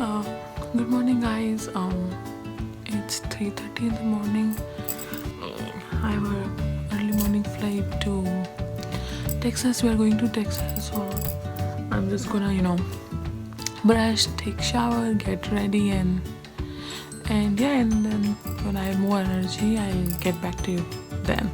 Uh, Good morning, guys. It's 3:30 in the morning. I have a early morning flight to Texas. We are going to Texas, so I'm just gonna, brush, take shower, get ready, and yeah, and then when I have more energy, I'll get back to you then.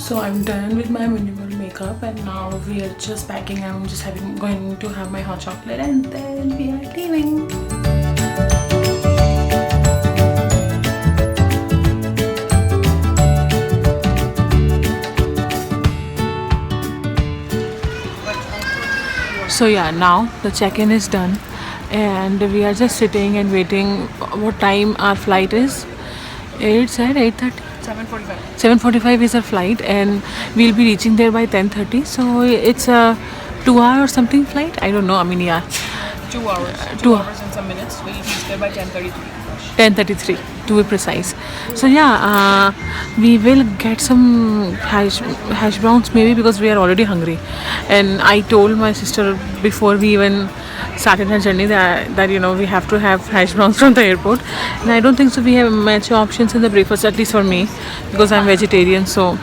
So I'm done with my minimal makeup, and now we are just packing. I'm just going to have my hot chocolate, and then we are leaving. So yeah, now the check-in is done, and we are just sitting and waiting. What time our flight is? It's at 8:30. 7:45. 7:45 is our flight, and we'll be reaching there by 10:30. So it's a 2 hour something flight. I don't know. I mean, yeah, 2 hours. 2 hours And some minutes. We'll reach there by 10:33. 10:33 to be precise. So yeah, we will get some hash browns maybe because we are already hungry. And I told my sister before we even started our journey that we have to have hash browns from the airport. And I don't think so we have much options in the breakfast, at least for me, because I'm vegetarian. So,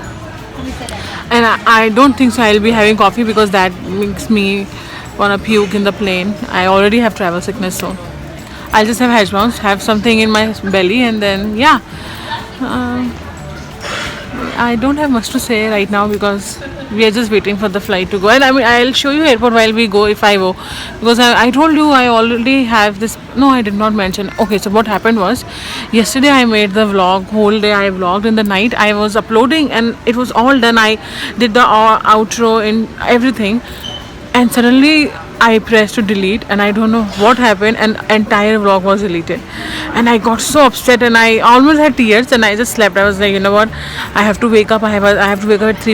and I don't think so I'll be having coffee because that makes me wanna puke in the plane. I already have travel sickness, so I'll just have hash browns, have something in my belly, and then yeah. I don't have much to say right now because we are just waiting for the flight to go. And I mean, I'll show you airport while we go if I go, because I told you I already have this. No, I did not mention. Okay, so what happened was, yesterday I made the vlog. Whole day I vlogged. In the night I was uploading, and it was all done. I did the outro and everything, and suddenly I pressed to delete, and I don't know what happened, and entire vlog was deleted. And I got so upset, and I almost had tears, and I just slept. I was like, you know what, I have to wake up. I have to wake up at 3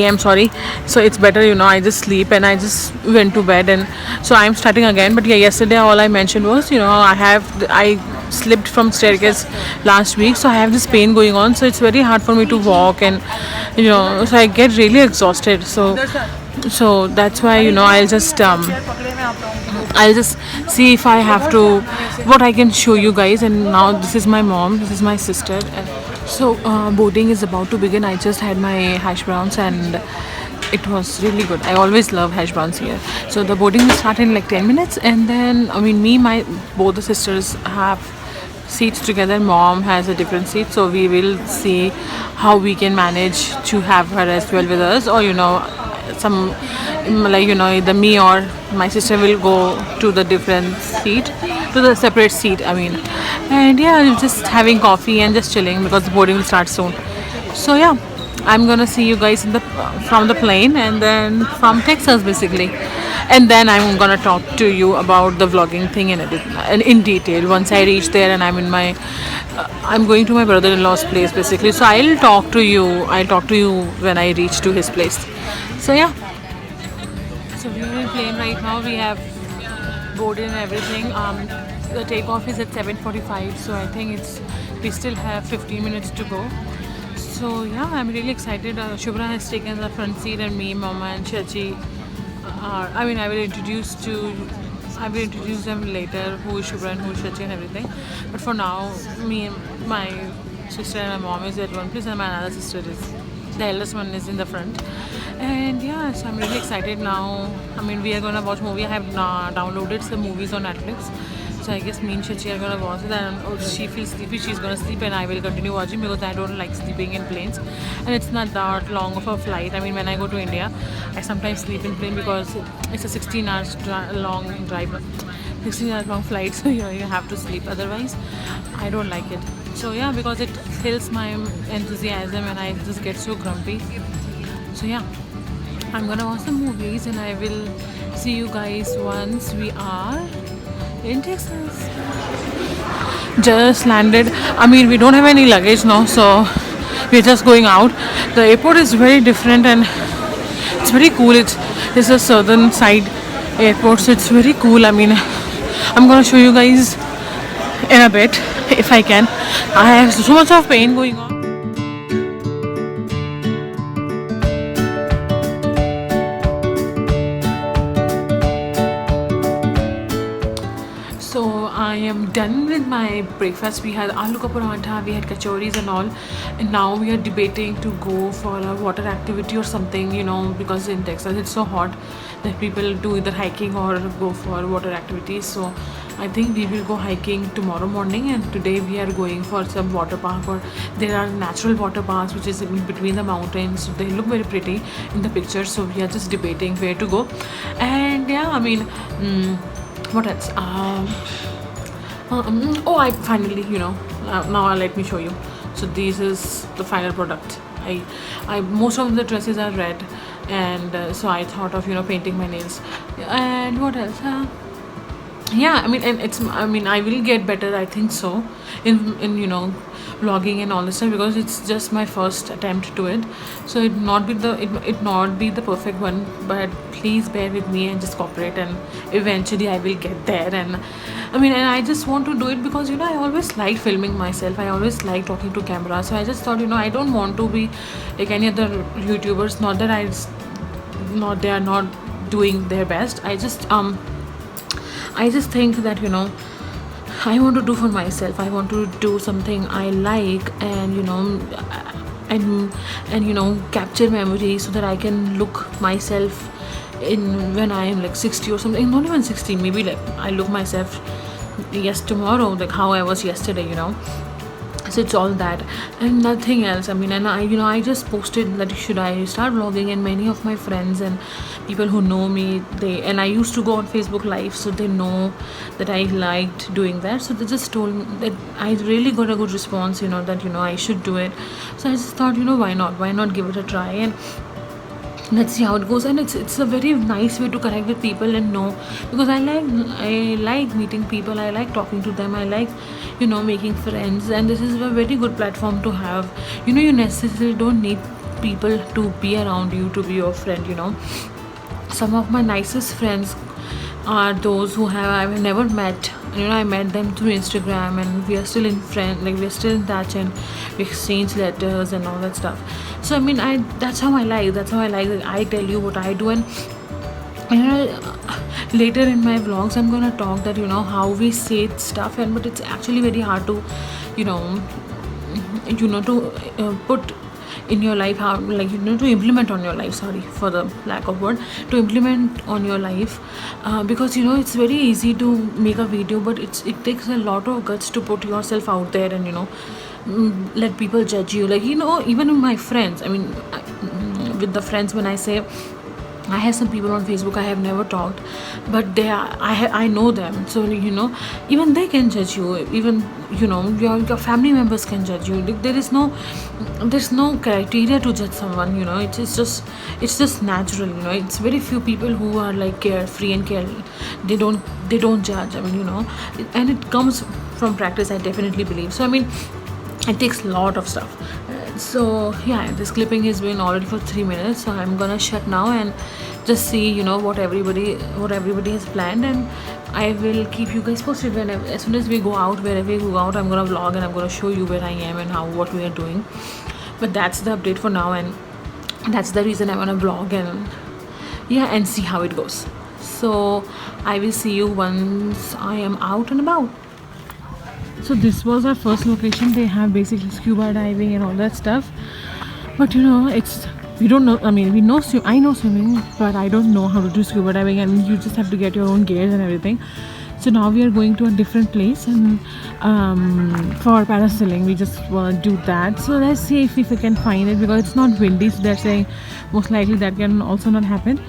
a.m. sorry. So it's better, I just sleep, and I just went to bed, and so I'm starting again. But yeah, yesterday all I mentioned was, I slipped from staircase last week, so I have this pain going on, so it's very hard for me to walk, and so I get really exhausted. So that's why I'll just see if I have to, what I can show you guys. And now this is my mom, this is my sister. So boarding is about to begin. I just had my hash browns, and it was really good. I always love hash browns here. So the boarding will start in like 10 minutes, and then both the sisters have seats together. Mom has a different seat, so we will see how we can manage to have her as well with us, or some either me or my sister will go to the different seat, to the separate seat, and yeah, we're just having coffee and just chilling because the boarding will start soon. So yeah, I'm gonna see you guys from the plane, and then from Texas basically, and then I'm gonna talk to you about the vlogging thing and in detail once I reach there, and I'm going to my brother-in-law's place basically. So I'll talk to you when I reach to his place. So yeah, so we're in plane right now. We have boarded and everything. The takeoff is at 7:45, so I think we still have 15 minutes to go. So yeah, I'm really excited. Shubhra has taken the front seat, and me, Mama, and Shachi I will introduce them later, who is Shubhra and who is Shachi and everything. But for now, me and my sister and my mom is at one place, and my another sister the eldest one is in the front. And yeah, so I'm really excited now. We are gonna watch movie. I have downloaded some movies on Netflix. So I guess me and Shachi are gonna watch it, and if she feels sleepy, she's gonna sleep, and I will continue watching because I don't like sleeping in planes. And it's not that long of a flight. When I go to India, I sometimes sleep in plane because it's a 16 hours long drive, 16 hours long flight. So you have to sleep. Otherwise, I don't like it. So yeah, because it kills my enthusiasm, and I just get so grumpy. So yeah, I'm gonna watch some movies, and I will see you guys once we are in Texas. Just landed. We don't have any luggage now, so we're just going out. The airport is very different, and it's very cool. It's a southern side airport, so it's very cool. I'm gonna show you guys in a bit if I can. I have so much of pain going on. my breakfast. We had aloo ka paratha, we had kachoris and all, and now we are debating to go for a water activity or something, you know, because in Texas it's so hot that people do either hiking or go for water activities. So I think we will go hiking tomorrow morning, and today we are going for some water park, or there are natural water parks which is in between the mountains. So they look very pretty in the picture. So we are just debating where to go, and yeah, I mean, what else? Oh, I finally, you know, now let me show you. So this is the final product. I most of the dresses are red, and so I thought of, you know, painting my nails. And what else? Yeah, I mean, and it's, I mean, I will get better, I think so, in you know, vlogging and all this stuff, because it's just my first attempt to it. So it not be the perfect one, but please bear with me and just cooperate, and eventually I will get there. And I mean, and I just want to do it because, you know, I always liked filming myself, I always like talking to camera. So I just thought, you know, I don't want to be like any other YouTubers. Not that not they are not doing their best. I just think that, you know, I want to do for myself. I want to do something I like, and you know, and you know, capture memories so that I can look myself in when I am like 60 or something. Not even 60, maybe like I look myself yes tomorrow, like how I was yesterday, you know. So it's all that and nothing else. I mean, and I, you know, I just posted that should I start vlogging, and many of my friends and people who know me, and I used to go on Facebook live, so they know that I liked doing that. So they just told me that I really got a good response, you know, that, you know, I should do it. So I just thought, you know, why not give it a try, and let's see how it goes. And it's a very nice way to connect with people and know, because I like meeting people, I like talking to them, I like, you know, making friends. And this is a very good platform to have. You know, you necessarily don't need people to be around you to be your friend, you know. Some of my nicest friends are those who I've never met. You know, I met them through Instagram, and we are still we're still in touch, and we exchange letters and all that stuff. So I mean, that's how I like that I tell you what I do. And you know, later in my vlogs I'm gonna talk that, you know, how we say stuff, and but it's actually very hard to, you know, to put in your life, how, like, you know, to implement on your life, sorry for the lack of word, to implement on your life, because, you know, it's very easy to make a video, but it takes a lot of guts to put yourself out there, and, you know, let people judge you. Like, you know, even my friends, I mean, with the friends, when I say I have some people on Facebook I have never talked, but they are, I know them. So, you know, even they can judge you. Even, you know, your family members can judge you. Like, there's no criteria to judge someone. You know, it's just natural. You know, it's very few people who are like carefree and they don't judge. I mean, you know, and it comes from practice, I definitely believe. So I mean, it takes a lot of stuff. So yeah, this clipping has been already for 3 minutes, so I'm gonna shut now and just see, you know, what everybody has planned, and I will keep you guys posted as soon as we go out. Wherever we go out, I'm gonna vlog, and I'm gonna show you where I am and what we are doing. But that's the update for now, and that's the reason I wanna vlog, and yeah, and see how it goes. So I will see you once I am out and about. So this was our first location. They have basically scuba diving and all that stuff, but you know, we don't know. I mean, I know swimming, but I don't know how to do scuba diving, and you just have to get your own gears and everything. So now we are going to a different place, and for parasailing we just want to do that. So let's see if we can find it, because it's not windy, so they're saying most likely that can also not happen.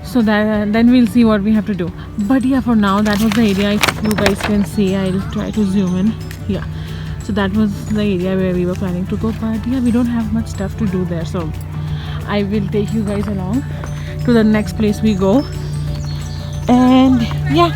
So then we'll see what we have to do. But yeah, for now that was the area. If you guys can see, I'll try to zoom in. Yeah, so that was the area where we were planning to go. But yeah, we don't have much stuff to do there, so I will take you guys along to the next place we go. And yeah,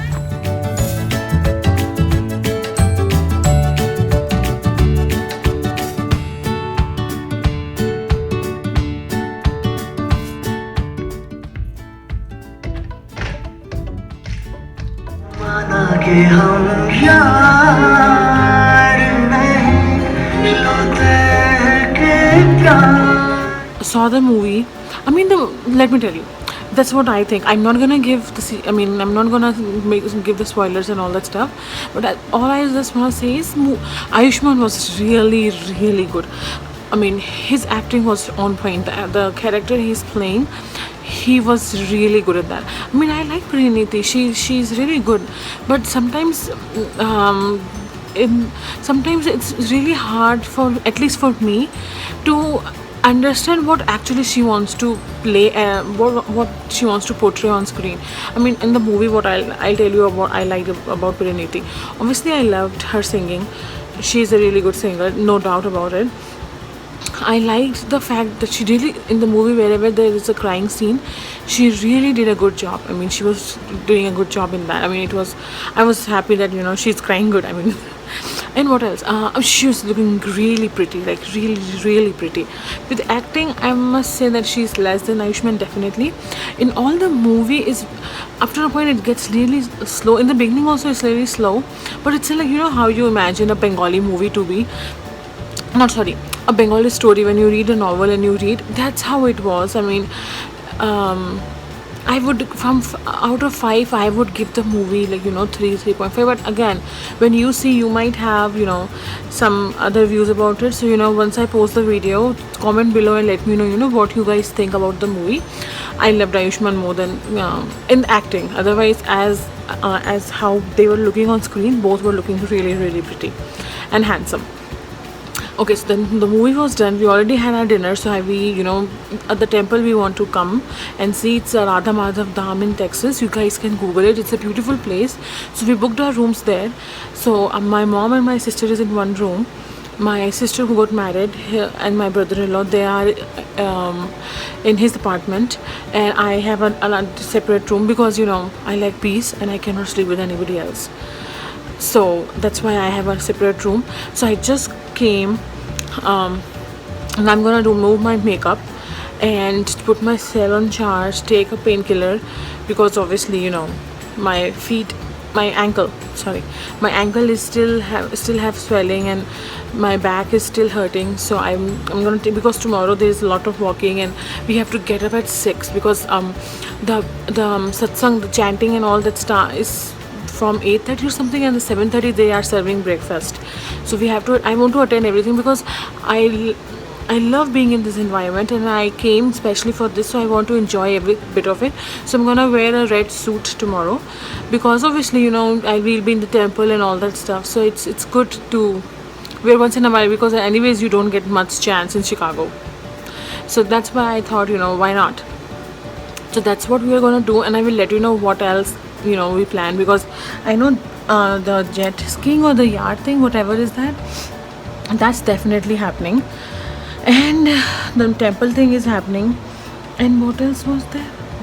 saw the movie. I mean, let me tell you, that's what I think. I'm not gonna give I mean, I'm not gonna give the spoilers and all that stuff. But all I just wanna say is, Ayushmann was really, really good. I mean, his acting was on point. The character he's playing, he was really good at that. I mean, I like Parineeti. She's really good, but sometimes, um, sometimes it's really hard for, at least for me, to understand what actually she wants to play, what she wants to portray on screen. I mean, in the movie, what I'll tell you about I liked about Parineeti. Obviously, I loved her singing. She's a really good singer, no doubt about it. I liked the fact that she really, in the movie, wherever there is a crying scene, she really did a good job. I mean, she was doing a good job in that. I mean, I was happy that, she's crying good. I mean, and what else? She was looking really pretty, like really, really pretty. With acting, I must say that she's less than Ayushmann, definitely. In all the movie, is after a point it gets really slow. In the beginning, also it's really slow, but it's like, how you imagine a Bengali movie to be. Not sorry, a Bengali story. When you read a novel and you read, that's how it was. I mean, I would, from out of 5, I would give the movie like 3.5. But again, when you see, you might have some other views about it. So once I post the video, comment below and let me know what you guys think about the movie. I loved Ayushmann more than in acting. Otherwise, as how they were looking on screen, both were looking really, really pretty and handsome. Okay, so then the movie was done. We already had our dinner, so at the temple we want to come and see. It's Radha Madhav Dham in Texas. You guys can Google it. It's a beautiful place. So we booked our rooms there. So my mom and my sister is in one room. My sister who got married and my brother-in-law, they are in his apartment, and I have a separate room because I like peace and I cannot sleep with anybody else. So that's why I have a separate room. So I just came, and I'm gonna remove my makeup and put myself on charge, take a painkiller, because obviously my ankle is still have swelling, and my back is still hurting. So I'm gonna take, because tomorrow there is a lot of walking and we have to get up at 6, because the satsang, the chanting and all that stuff is from 8:30 or something, and the 7:30 they are serving breakfast. So I want to attend everything, because I love being in this environment, and I came especially for this, so I want to enjoy every bit of it. So I'm gonna wear a red suit tomorrow, because obviously I will be in the temple and all that stuff. So it's good to wear once in a while, because anyways you don't get much chance in Chicago. So that's why I thought why not. So that's what we are gonna do, and I will let you know what else we plan, because I know the jet skiing or the yacht thing, whatever is that's definitely happening, and the temple thing is happening. And what else was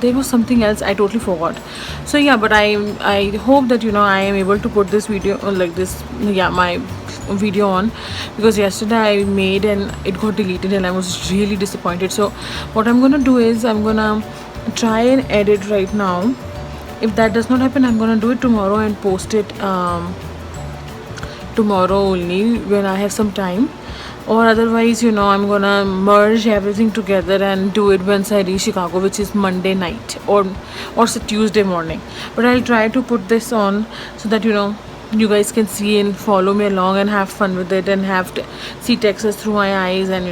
there was something else I totally forgot. So yeah, but I hope that I am able to put this video like this, my video on, because yesterday I made and it got deleted and I was really disappointed. So what I'm gonna do is I'm gonna try and edit right now. If that does not happen, I'm gonna do it tomorrow and post it tomorrow only, when I have some time. Or otherwise I'm gonna merge everything together and do it once I reach Chicago, which is Monday night or Tuesday morning. But I'll try to put this on so that you guys can see and follow me along and have fun with it, and have to see Texas through my eyes. And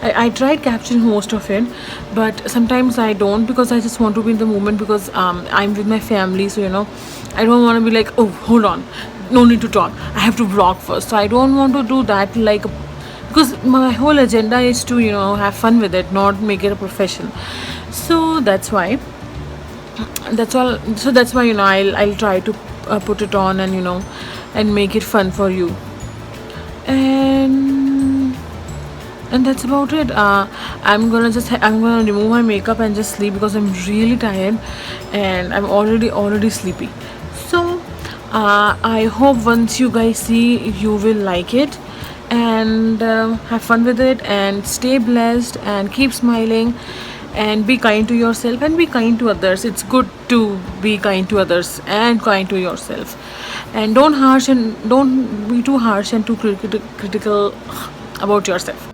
I tried capturing most of it, but sometimes I don't, because I just want to be in the moment, because I'm with my family. So I don't want to be like, oh, hold on, no need to talk, I have to vlog first. So I don't want to do that, like, because my whole agenda is to have fun with it, not make it a profession. So that's why I'll try to put it on and and make it fun for you. And that's about it. I'm gonna remove my makeup and just sleep, because I'm really tired and I'm already sleepy. So I hope once you guys see, you will like it, and have fun with it, and stay blessed and keep smiling, and be kind to yourself and be kind to others. It's good to be kind to others and kind to yourself, and don't be too harsh and too critical about yourself.